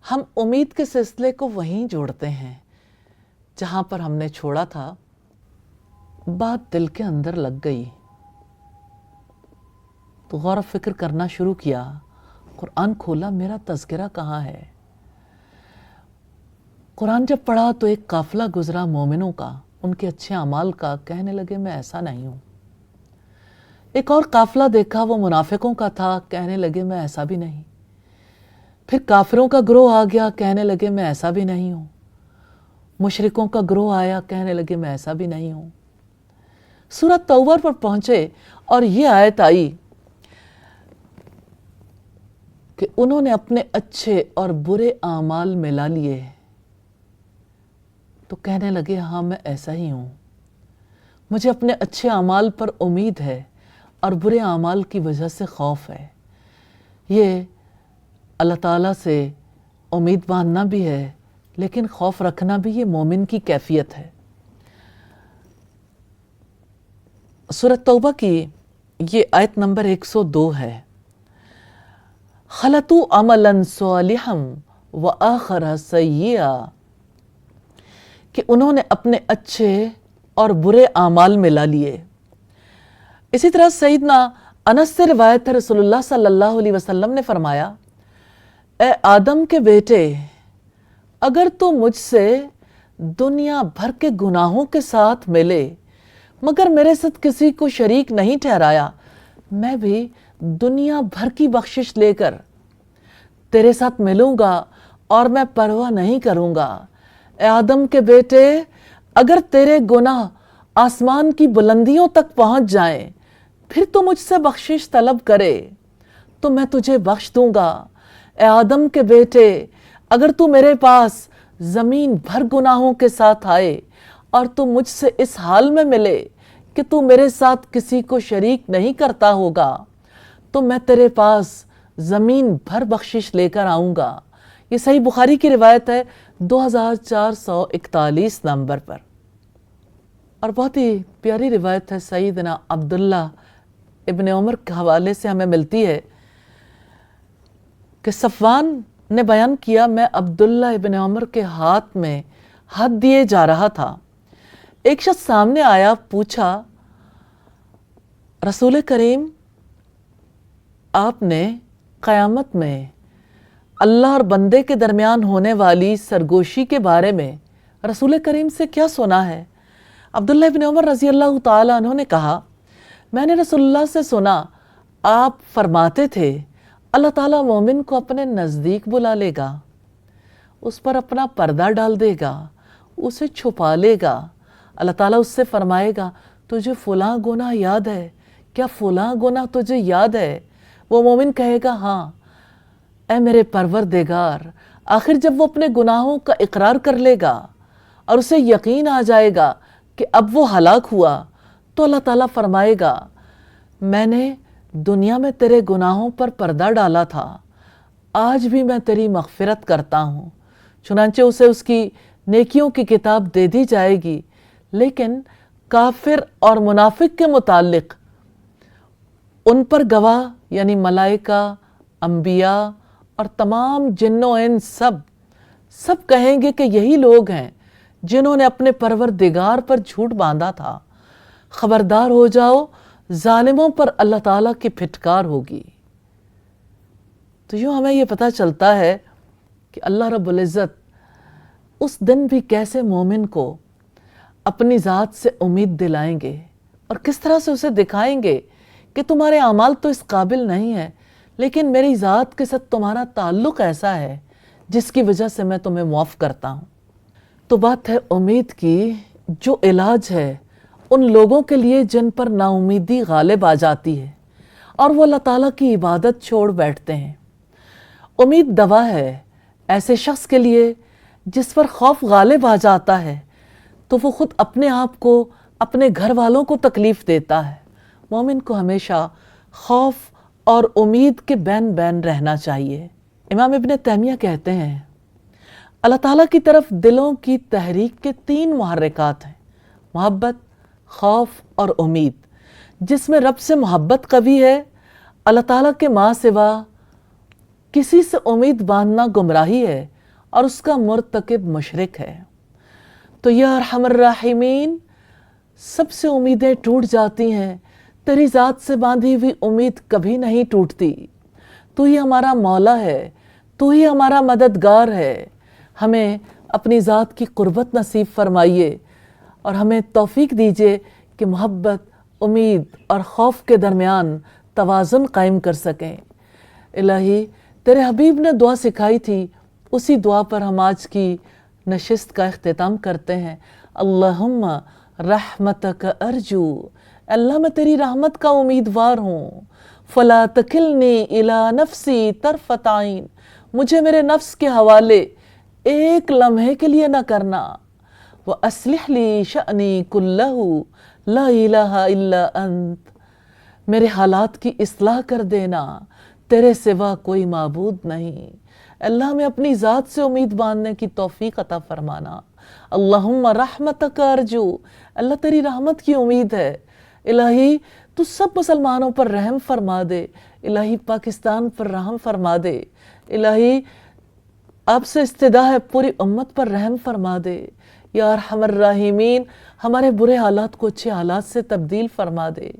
ہم امید کے سلسلے کو وہیں جوڑتے ہیں جہاں پر ہم نے چھوڑا تھا۔ بات دل کے اندر لگ گئی تو غور و فکر کرنا شروع کیا، قرآن کھولا، میرا تذکرہ کہاں ہے؟ قرآن جب پڑھا تو ایک قافلہ گزرا مومنوں کا، ان کے اچھے اعمال کا، کہنے لگے میں ایسا نہیں ہوں۔ ایک اور قافلہ دیکھا، وہ منافقوں کا تھا، کہنے لگے میں ایسا بھی نہیں۔ پھر کافروں کا گروہ آ گیا، کہنے لگے میں ایسا بھی نہیں ہوں۔ مشرکوں کا گروہ آیا، کہنے لگے میں ایسا بھی نہیں ہوں۔ سورۃ توبہ پر پہنچے اور یہ آیت آئی کہ انہوں نے اپنے اچھے اور برے اعمال ملا لیے تو کہنے لگے ہاں میں ایسا ہی ہوں، مجھے اپنے اچھے اعمال پر امید ہے اور برے اعمال کی وجہ سے خوف ہے۔ یہ اللہ تعالیٰ سے امید باندھنا بھی ہے لیکن خوف رکھنا بھی یہ مومن کی کیفیت ہے۔ سورۃ توبہ کی یہ آیت نمبر 102 ہے، خلطوا عملا صالحا وآخر سیئا، کہ انہوں نے اپنے اچھے اور برے اعمال ملا لیے۔ اسی طرح سیدنا انس سے روایت ہے، رسول اللہ صلی اللہ علیہ وسلم نے فرمایا، اے آدم کے بیٹے، اگر تو مجھ سے دنیا بھر کے گناہوں کے ساتھ ملے مگر میرے ساتھ کسی کو شریک نہیں ٹھہرایا، میں بھی دنیا بھر کی بخشش لے کر تیرے ساتھ ملوں گا اور میں پرواہ نہیں کروں گا۔ اے آدم کے بیٹے، اگر تیرے گناہ آسمان کی بلندیوں تک پہنچ جائیں پھر تو مجھ سے بخشش طلب کرے تو میں تجھے بخش دوں گا۔ اے آدم کے بیٹے، اگر تو میرے پاس زمین بھر گناہوں کے ساتھ آئے اور تو مجھ سے اس حال میں ملے کہ تو میرے ساتھ کسی کو شریک نہیں کرتا ہوگا تو میں تیرے پاس زمین بھر بخشش لے کر آؤں گا۔ یہ صحیح بخاری کی روایت ہے 2441 نمبر پر، اور بہت ہی پیاری روایت ہے، سیدنا عبداللہ ابن عمر کے حوالے سے ہمیں ملتی ہے کہ صفوان نے بیان کیا، میں عبداللہ ابن عمر کے ہاتھ میں ہاتھ دیے جا رہا تھا، ایک شخص سامنے آیا، پوچھا رسول کریم آپ نے قیامت میں اللہ اور بندے کے درمیان ہونے والی سرگوشی کے بارے میں رسول کریم سے کیا سنا ہے؟ عبداللہ ابن عمر رضی اللہ تعالیٰ عنہ نے کہا، میں نے رسول اللہ سے سنا، آپ فرماتے تھے اللہ تعالیٰ مومن کو اپنے نزدیک بلا لے گا، اس پر اپنا پردہ ڈال دے گا، اسے چھپا لے گا، اللہ تعالیٰ اس سے فرمائے گا تجھے فلاں گناہ یاد ہے کیا؟ فلاں گناہ تجھے یاد ہے؟ وہ مومن کہے گا ہاں اے میرے پروردگار۔ آخر جب وہ اپنے گناہوں کا اقرار کر لے گا اور اسے یقین آ جائے گا کہ اب وہ ہلاک ہوا تو اللہ تعالیٰ فرمائے گا میں نے دنیا میں تیرے گناہوں پر پردہ ڈالا تھا، آج بھی میں تیری مغفرت کرتا ہوں۔ چنانچہ اسے اس کی نیکیوں کی کتاب دے دی جائے گی، لیکن کافر اور منافق کے متعلق ان پر گواہ یعنی ملائکہ، انبیاء اور تمام جن و انس سب کہیں گے کہ یہی لوگ ہیں جنہوں نے اپنے پروردگار پر جھوٹ باندھا تھا، خبردار ہو جاؤ ظالموں پر اللہ تعالیٰ کی پھٹکار ہوگی۔ تو یوں ہمیں یہ پتہ چلتا ہے کہ اللہ رب العزت اس دن بھی کیسے مومن کو اپنی ذات سے امید دلائیں گے اور کس طرح سے اسے دکھائیں گے کہ تمہارے اعمال تو اس قابل نہیں ہیں لیکن میری ذات کے ساتھ تمہارا تعلق ایسا ہے جس کی وجہ سے میں تمہیں معاف کرتا ہوں۔ تو بات ہے امید کی، جو علاج ہے ان لوگوں کے لیے جن پر نا امیدی غالب آ جاتی ہے اور وہ اللہ تعالیٰ کی عبادت چھوڑ بیٹھتے ہیں۔ امید دوا ہے ایسے شخص کے لیے جس پر خوف غالب آ جاتا ہے تو وہ خود اپنے آپ کو، اپنے گھر والوں کو تکلیف دیتا ہے۔ مومن کو ہمیشہ خوف اور امید کے بین بین رہنا چاہیے۔ امام ابن تیمیہ کہتے ہیں اللہ تعالیٰ کی طرف دلوں کی تحریک کے 3 محرکات ہیں، محبت، خوف اور امید۔ جس میں رب سے محبت قوی ہے، اللہ تعالیٰ کے ماں سوا کسی سے امید باندھنا گمراہی ہے اور اس کا مرتکب مشرک ہے۔ تو یا ارحم الراحمین، سب سے امیدیں ٹوٹ جاتی ہیں، تیری ذات سے باندھی ہوئی امید کبھی نہیں ٹوٹتی۔ تو ہی ہمارا مولا ہے، تو ہی ہمارا مددگار ہے۔ ہمیں اپنی ذات کی قربت نصیب فرمائیے اور ہمیں توفیق دیجیے کہ محبت، امید اور خوف کے درمیان توازن قائم کر سکیں۔ الہی، تیرے حبیب نے دعا سکھائی تھی، اسی دعا پر ہم آج کی نشست کا اختتام کرتے ہیں۔ اللہم رحمتک ارجو، اللہ میں تیری رحمت کا امیدوار ہوں۔ فلا تکلنی الی نفسی طرفۃ عین، مجھے میرے نفس کے حوالے ایک لمحے کے لیے نہ کرنا۔ وَأَصْلِحْ لِي شَأْنِي كُلَّهُ لَا إِلَٰهَ إِلَّا أَنْتَ، میرے حالات کی اصلاح کر دینا، تیرے سوا کوئی معبود نہیں۔ اللہ میں اپنی ذات سے امید باندھنے کی توفیق عطا فرمانا۔ اللہم رحمتک ارجو، اللہ تیری رحمت کی امید ہے۔ الہی تو سب مسلمانوں پر رحم فرما دے، الہی پاکستان پر رحم فرما دے، الہی آپ سے استدعا ہے پوری امت پر رحم فرما دے۔ یا ارحم الراحمین، ہمارے برے حالات کو اچھے حالات سے تبدیل فرما دے۔